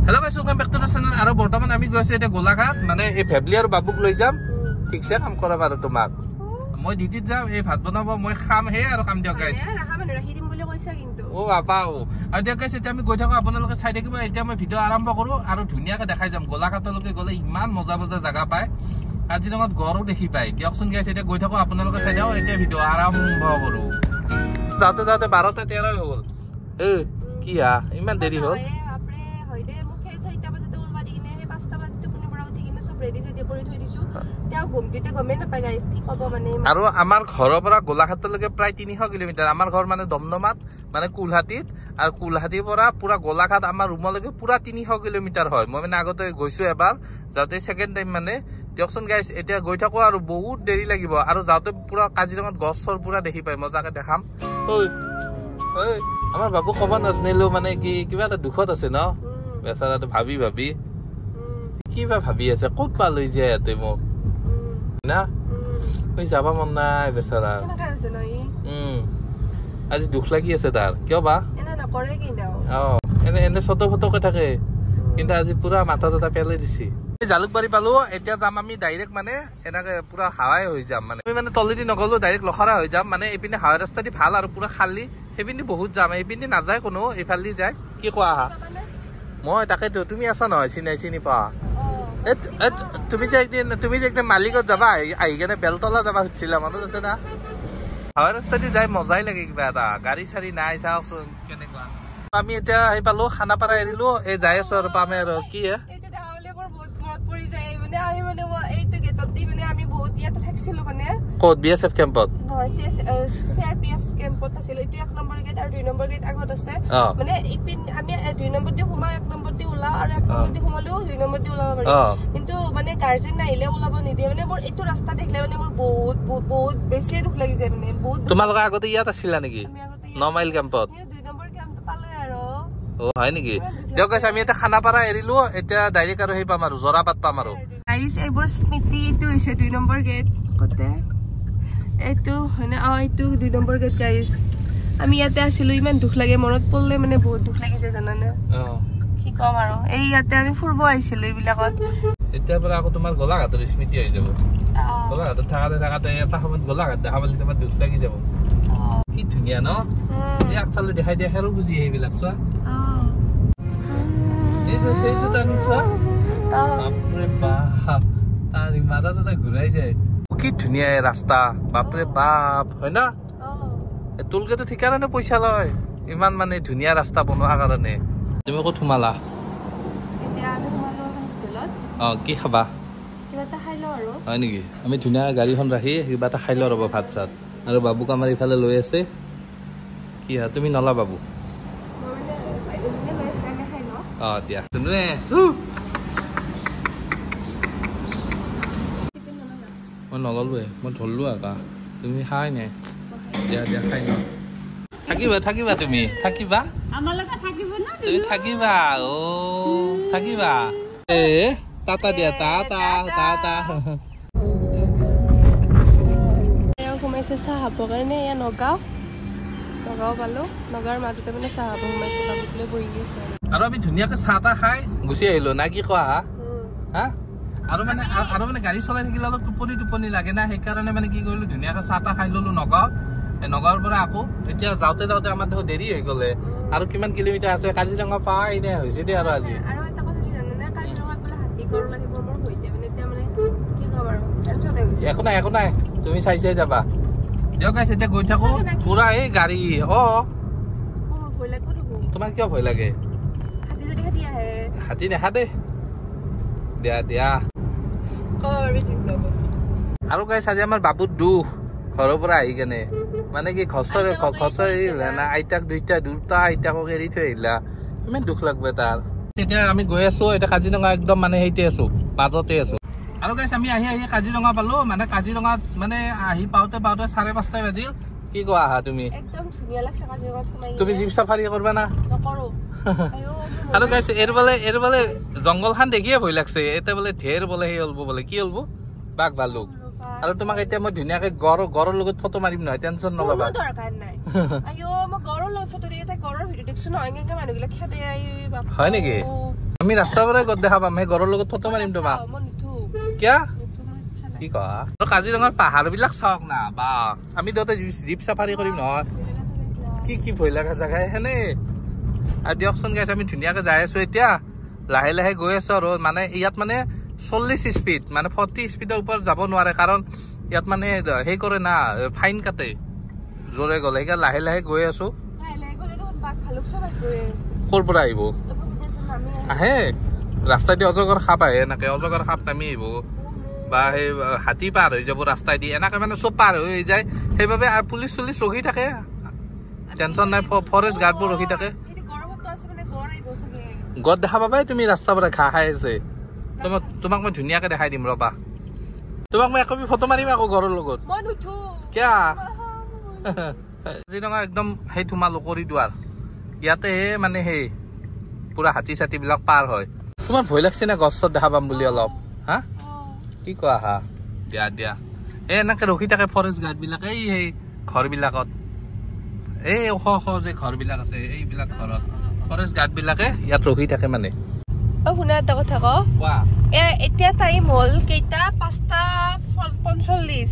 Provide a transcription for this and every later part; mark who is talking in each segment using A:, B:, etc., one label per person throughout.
A: Hello guys, welcome back to the channel. আৰু বৰ্তমান আমি গৈছো এটা গোলাঘাট মানে এই ফেবলি আৰু বাবুক লৈ যাম ঠিকছে কাম কৰাব আৰু তোমাক মই ডিউটিত যাম এই ভাত বনাব মই খাম হে আৰু কাম দিয়ক গাইস
B: ৰাখা মানে ৰাখি দিম বুলি কৈছা কিন্তু
A: ও বাবা ও আৰু দিয়ক গাইস এতিয়া আমি গৈ থাকো আপোনালোকে চাই থাকিব এতিয়া মই ভিডিও আৰম্ভ কৰো আৰু ধুনিয়াকে দেখাই যাম গোলাঘাটলৈকে গলে ইমান মজা মজা জায়গা পায় কাজিৰঙাত গড়ও দেখি পায় দিয়কচোন গাইস এতিয়া গৈ থাকো আপোনালোকে চাই যাও এতিয়া ভিডিও আৰম্ভ কৰো যাওতে যাওতে 12:13 হ'ল এ কি ইমান দেৰি হ'ল আৰু আমাৰ ঘৰৰ পৰা গোলাঘাটলৈকে প্ৰায় 300 কিলোমিটাৰ আমাৰ ঘৰ মানে দমদমাত মানে কুলহাটিত আৰু কুলহাটিৰ পৰা পুৰা গোলাঘাট আমাৰ ৰুমলৈকে পুৰা 300 কিলোমিটাৰ হয় মই মানে আগতে গৈছো এবাৰ যাওতে সেকেন্ড টাইম মানে দিয়কচোন গাইস এতিয়া গৈ থাকো আৰু বহুত দেৰি লাগিব আৰু যাওতে পুৰা কাজিৰঙাত গছৰ পুৰা দেখি পাই মজাকে দেখাম ঐ ঐ আমাৰ বাবু কব নাজনিলো মানে কি কিবা এটা দুখত আছে ন বেচাৰাটো ভাবি ভাবি কিবা ভাবি আছে ক'ত পা লৈ যায় ইয়াতে মোক না ঐ যাবা মন নাই বেচাৰা আজি দুখ লাগি আছে তাৰ কিয় বা এনে চত ফটকে থাকে কিন্তু আজি পুৰা মাথা চাথা পেলাই দিছি জালুকবাৰী পালো এতিয়া যাম আমি ডাইৰেক্ট মানে এনেকে পুৰা হাৱাই হৈ যাম মানে আমি মানে তলেদি নগলো ডাইৰেক্ট লখৰা হৈ যাম মানে এইপিনে হাৱাই ৰাস্তা দি ভাল আৰু পুৰা খালী সেইপিনে বহুত যাম এইপিনে নাযায় কোনো এইফালে যায় কি কোৱা আহা মই তাকেতো তুমি আছা নহয় চিনি পা তুমি যে একদম মালিকত যাবা আহি কেনে বেলতলা যাবা সুধিছিলা মনত আছে না হাৱাই ৰাস্তা দি যাই মজাই লাগে কিবা এটা গাড়ী চাৰি নাই চাওকচোন কেনেকুৱা আমি এতিয়া আহি পালো খানাপাৰা এৰিলো এই যাই আছো আৰু পামে আৰু কি ক'ত BSF কেম্পত
B: CRPF কেম্পত আছিল এটো 1 নম্বৰ গেট আৰু 2 নম্বৰ গেট আগত আছে মানে ইপিন আমি 2 নম্বৰ দি সোমা 1 নম্বৰ দি উলা আৰু 1 নম্বৰ দি সোমালেও 2 নম্বৰ দি উলাব পাৰি কিন্তু মানে গাৰ্জেন নাহিলে উলাব নিদিয়ে মানে মোৰ এটো ৰাস্তা দেখিলে মানে মোৰ বহুত বেছি দুখ লাগি যায় মানে বহুত
A: তোমালোকে আগতে ইয়াত আছিলা নেকি 9 মাইল কেম্পত
B: 2 নম্বৰ কেম্প পালে আৰু
A: ও হয় নেকি দিয়ক গাইস আমি এটা খানাপাৰা এৰিলো এতিয়া ডাইৰেক্ট আৰু হেই পাম আৰু জৰাপাত পাম আৰু
B: গাইস এইবোৰ স্মৃতি এটো হৈছে 2 নম্বৰ গেট কতে এটো হনে এটো 2 নম্বৰ গেট গাইস আমি ইয়াতে আছিলো ইমান দুখ লাগে মনত পড়লে মানে বহুত দুখ লাগিছে জানানে কি কম আৰু এই ইয়াতে আমি ফুৰব আইছিলো এইবিলাকত
A: এতিয়া পৰা আকৌ তোমাৰ গোলাঘাটৰ স্মৃতি হৈ যাব গোলাঘাটত থাকাতে এটা সময়ত গোলাঘাট দেখা পালে তোমাৰ দুখ লাগি যাব কি ধুনীয়া ন এই আগফালে দেখাই দিয়া হেৰো বুজি এইবিলাক চোৱা এইটো টানি চোৱা বাপৰে বাপ তাৰ মাথা চাথা ঘূৰাই যায় কি ধুনীয়া এই ৰাস্তা বাপৰে বাপ হয় না তোলকেতো ঠিকাৰণে পইচা লয় ইমান মানে ধুনীয়া ৰাস্তা বনোৱাৰ কাৰণে তুমি ক'ত সোমালা কি খাবা হয় নেকি আমি ধুনীয়া গাড়ীখন ৰাখি কিবা এটা খাই লওঁ ৰ'ব ভাত চাত আৰু বাবুক আমাৰ ইফালে লৈ আছে কি তুমি নলা বাবু দিয়া তুনুৱে মই নললোৱে মই ধৰলো আকা তুমি খাই নাই দিয়া খাই ন থাকিবা তুমি থাকিবা তুমি থাকিবা থাকিবা টাটা দিয়া টাটা
B: সোমাইছে চাহ খাবৰ কাৰণে এয়া নগাঁও পালো নগাঁৱৰ মাজতে মানে চাহ খাব সোমাইছে বাবুকলৈ বহি আছে
A: আৰু আমি ধুনীয়াকে চাহ তাহ খাই গুচি আহিলো না কি কোৱা হা আৰু মানে গাড়ী চলাই থাকিলে অলপ টোপনি লাগে না সেইকাৰণে মানে কি কৰিলো ধুনীয়াকে চাহ তাহ খাই ললো নগাঁৱত নগাঁৱৰ পৰা আকৌ এতিয়া যাওতে আমাৰ দেখোন দেৰি হৈ গ'লে আৰু কিমান কিলোমিটাৰ আছে কাজিৰঙা পাই নে হৈছে দে আৰু আজি
B: আৰু এটা কথা কি জানানে কাজিৰঙাত বোলে হাতী গড় লাগিব মোৰ হৈতে মানে এতিয়া মানে কি কম আৰু টেনচন হৈ গৈছে
A: একো নাই তুমি চাই যাবা দিয়ক গাইছ এতিয়া গৈ থাকো পুৰা এই গাড়ী
B: ভয় লাগে
A: তোমাৰ কিয় ভয় লাগে হাতী দেখা দে দিয়া আৰু গাইছ আজি আমাৰ বাবুৰ দুখ ঘৰৰ পৰা আহি কেনে মানে কি খচৰে না আইতাক দুটা আইতাকক এৰি থৈ আহিলা ইমান দুখ লাগবে তাৰ এতিয়া আমি গৈ আছো এতিয়া কাজিৰঙা একদম মানে সেইতে আছো মাজতে আছো আৰু গাইছ আমি আহি কাজিৰঙা পালো মানে কাজিৰঙাত মানে আহি পাওতে 5:30 বাজিল কি কোৱা আহা তুমি
B: একদম ধুনীয়া লাগছে কাজিৰঙাত সোমাই
A: তুমি জীপ চাফাৰী কৰবা না
B: নকৰো
A: আৰু গাইছ এৰ বলে জংগলখান দেখিয়ে ভয় লাগছে এটা বলে ঢেৰ বলে সেই হলব বলে কি হলব বাঘ ভালুক আৰু তোমাক এতিয়া মই ধুনীয়াকে গড়ৰ লগত ফটো মাৰিম নহয় টেনচন নলবা
B: দৰকাৰ নাই আইও মই গড়ৰ লগত ফটো দিতে গড়ৰ ভিডিও দেখছো নহয় এনেকে মানুহবিলাক খেদে আই বাপ
A: হয় নেকি আমি ৰাস্তাৰ পৰাই গদ দেখা পাম সেই গড়ৰ লগত ফটো মাৰিম তোমাক কিয়া কি কোৱা কাজিৰঙাৰ পাহাৰ বিলাক চাওক না বা আমি তাতে জীপ চাফাৰী কৰিম নহয় কি কি ভয় লগা জেগা সেনে আৰু দিয়কচোন গাইছ আমি ধুনীয়াকে যাই আছো এতিয়া লাহে লাহে গৈ আছো আৰু মানে ইয়াত মানে 40 স্পীড মানে 40 স্পীডৰ ওপৰত যাব নোৱাৰে কাৰণ ইয়াত মানে সেই কৰে না ফাইন কাটে জোৰে গ'লে সেইকাৰণে লাহে লাহে গৈ আছো ক'ৰ পৰা আহিব আহে ৰাস্তা দি অজগৰ সাপ আহে এনেকে অজগৰ সাপ নামি আহিব বা সেই হাতী পাৰ হৈ যাব ৰাস্তাই দি এনেকে মানে চব পাৰ হৈ যায় সেইবাবে পুলিচ চুলিচ ৰখি থাকে টেনচন নাই ফৰেষ্ট গাৰ্ডবোৰ ৰখি থাকে গড় দেখা পাবাই তুমি ৰাস্তাৰ পৰা ঘাঁহ খাই আছে তোমাক মই ধুনীয়াকে দেখাই দিম ৰবা তোমাক মই একপি ফটো মাৰিম আকৌ গড়ৰ লগত কিয়া কাজিৰঙা একদম সেই তোমালোক কৰিদুৱাৰ ইয়াতে মানে সেই পুৰা হাতী চাতি বিলাক পাৰ হয় তোমাৰ ভয় লাগছে না গছ চছ দেখা পাম বুলি অলপ হা কি কোৱা হা দিয়া দিয়া এনেকে ৰখি থাকে ফৰেষ্ট গাৰ্ড বিলাকে এই সেই ঘৰ বিলাকত এই ওখ ওখ যে ঘৰ বিলাক আছে এইবিলাক ঘৰত ফৰেষ্ট গাৰ্ড বিলাকে ইয়াত ৰখি থাকে মানে
B: শুনা এটা কথা কোৱা এতিয়া টাইম হ'ল কেইটা 5:45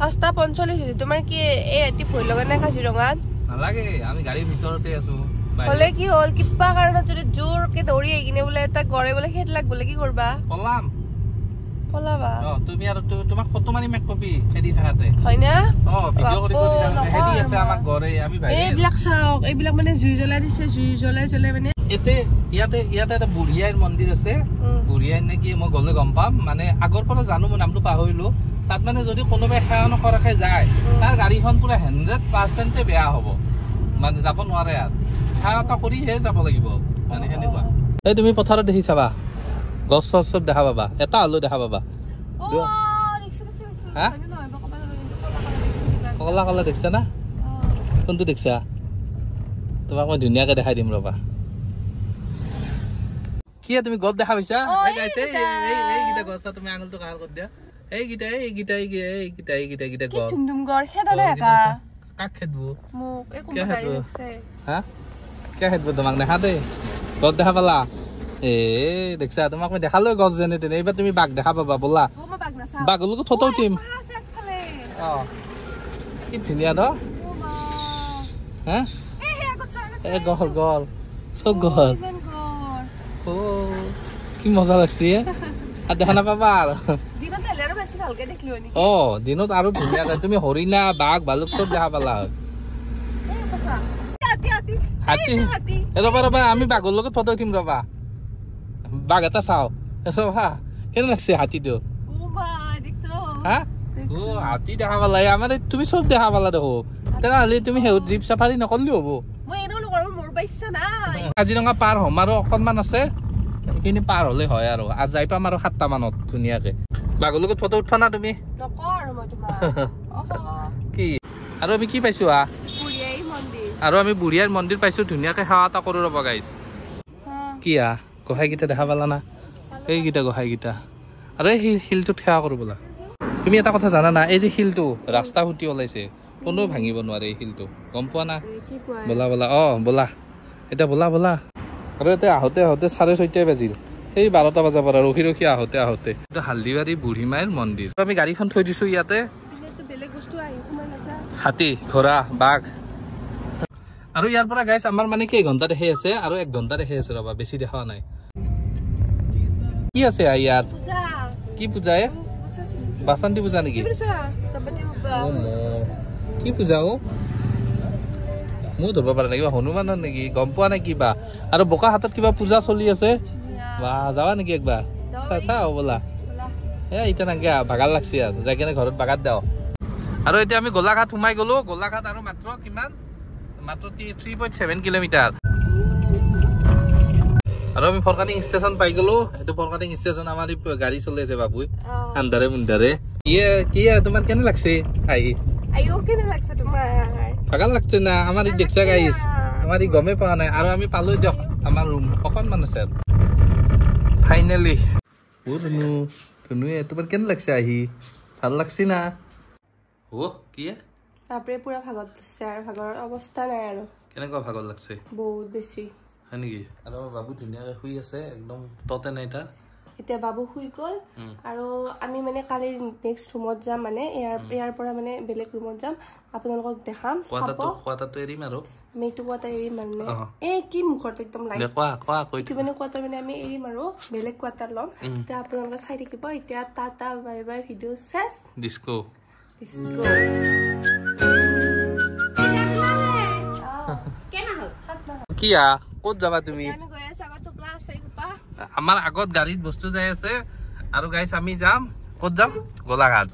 B: 5:45 তোমাৰ কি এই ৰাতি ভয় লগা নাই কাজিৰঙাত
A: নালাগে আমি গাড়ীৰ ভিতৰতে আছো
B: হলে কি হ'ল কিবা কাৰণত যদি জোৰকে দৌৰি আহি কিনে বোলে এটা গড়ে বোলে খেদ লাগ বোলে কি কৰবা পলাবা
A: তুমি আৰু তোমাক ফটো মাৰিম এক কপি খেদি থাকাতে
B: হয় না
A: ভিডিঅ' কৰিব হেদি আছে আমাক গড়ে আমি ভাই
B: এইবিলাক চাওক এইবিলাক মানে জুই জ্বলাই দিছে জুই জ্বলাই মানে
A: ইয়াতে এটা বুঢ়িয়াইৰ মন্দিৰ আছে বুঢ়িয়াই নেকি মই গ'লে গম পাম মানে আগৰ পৰা জানো মই নামটো পাহৰিলো তাত মানে যদি কোনোবাই সেৱা নকৰাকে যায় তাৰ গাড়ীখন পুৰা 100% বেয়া হ'ব মানে যাব নোৱাৰে ইয়াত সেৱা এটা কৰিহে যাব লাগিব মানে সেনেকুৱা এই তুমি পথাৰত দেখি চাবা গছ চছ চব দেখা পাবা এটা হলেও দেখা পাবা কলা কলা দেখিছা না কোনটো দেখিছা তোমাক মই ধুনীয়াকে দেখাই দিম ৰবা কি তুমি গছ দেখা পাইছা এইকেইটা গছ তুমি আঙুলটো কাঢ় কৰি দিয়া এইকেইটা গছ কাক খেদবো কিয় খেদবো তোমাক দেখা দেই গছ দেখা পালা দেখছা তোমাক মই দেখালো গছ যেনে তেনে এইবাৰ তুমি বাঘ দেখা পাবা বলা বাঘৰ লগত ফটো উঠিম কি ধুনীয়া ন গল চব গল কি মজা লাগছে আৰু দেখা নাপাবা আৰু দিনত আৰু ধুনীয়াকে তুমি হৰিণা বাঘ ভালুক চব দেখা পালা হয় হাতী ৰবা আমি বাঘৰ লগত ফটো উঠিম ৰবা বাঘ এটা চাও ৰবা কেনে লাগছে হাতীটো হাতী দেখা পালা আমাৰ তুমি চব দেখা পালা দেখো তেনেহলে তুমি জীপ চাফাৰী নকৰিলেও হব কাজিৰঙা পাৰ হ'ম আৰু অকণমান আছে সেইখিনি পাৰ হলে হয় আৰু যাই পাম আৰু 7টা মানত ধুনীয়াকে বাঘৰ লগত ফটো উঠবা না তুমি কি আৰু আমি কি পাইছো আৰু আমি বুঢ়িয়াৰ মন্দিৰ পাইছো ধুনীয়াকে সেৱা এটা কৰো ৰবা গাইছ কি গোসাঁইকেইটা দেখা পালা না এইকেইটা গোসাঁইকেইটা আৰু এই শিলটোত সেৱা কৰো বোলা তুমি এটা কথা জানা না এই যে শিলটো ৰাস্তা ফুটি ওলাইছে কোনো ভাঙিব নোৱাৰে এই শিলটো গম পোৱা না বলা বলা বলা এতিয়া বলা আৰু এতিয়া আহোঁতে 6:30 বাজিল সেই 12টা বজাৰ পৰা ৰখি আহোঁতে এইটো হালদিবাৰী বুঢ়ী মাইৰ মন্দিৰ আমি গাড়ীখন থৈ দিছো ইয়াতে হাতী ঘোঁৰা বাঘ আৰু ইয়াৰ পৰা গাইছ আমাৰ মানে কেই ঘণ্টা দেখি আছে আৰু 1 ঘণ্টা দেখি আছে ৰবা বেছি দেখা নাই কি আছে ইয়াত কি পূজা বাসন্তী পূজা নেকি কি পূজা মোৰ ধৰিব পৰা নাই কিবা হনুমানৰ নেকি গম পোৱা নাই কিবা আৰু বোকা হাতত কিবা পূজা চলি আছে বা যাবা নেকি একবাৰ চাও বোলা এতিয়া নাগে ভাগাৰ লাগছে আৰু যাই কিনে ঘৰত বাগাত দাও আৰু এতিয়া আমি গোলাঘাট সোমাই গলো গোলাঘাট আৰু মাত্ৰ কিমান মাত্ৰ 3.7 কিলোমিটাৰ আৰু আমি ফৰকাটিং ষ্টেচন পাই গলো এইটো ফৰকাটিং ষ্টেচন আমাৰ গাড়ী চলি আছে বাবুই আন্ধাৰে মুন্ধাৰে কি তোমাৰ কেনে লাগছে
B: কেনে লাগছে তোমাৰ
A: ভাগাল লাগছে না আমাৰ দেখছা গাইছ আমাৰ গমেই পোৱা নাই আৰু আমি পালো দিয়ক আমাৰ ৰুম অকণমান আছে ফাইনেলি তোমাৰ কেনে লাগছে ভাল লাগছে না কি
B: বাপৰে পুৰা ভাগত লাগছে আৰু ভাগৰ অৱস্থা নাই আৰু
A: কেনেকুৱা ভাগৰ লাগছে
B: বহুত বেছি
A: হয় নেকি আৰু বাবু ধুনীয়াকৈ শুই আছে একদম ততে নাই তাৰ
B: এতিয়া বাবু শুই গ'ল আৰু আমি মানে কালি নেক্সট ৰুমত যাম মানে ইয়াৰ পৰা মানে বেলেগ ৰুমত যাম আপোনালোকক দেখাম
A: কোৱাটাৰটো এৰিম আৰু
B: আমি এইটো কোৱাটাৰ এৰিম মানে এই কি মুখত একদম লাইট এইটো মানে কোৱাটাৰ মানে আমি এৰিম আৰু বেলেগ কোৱাটাৰ ল'ম এতিয়া আপোনালোকে চাই থাকিব এতিয়া টাটা বাই বাই ভিডিঅ' চেছ
A: ডিস্কো কিয়া ক'ত যাবা তুমি আমাৰ আগত গাড়ীত বস্তু যাই আছে আৰু গাইছ আমি যাম ক'ত যাম গোলাঘাট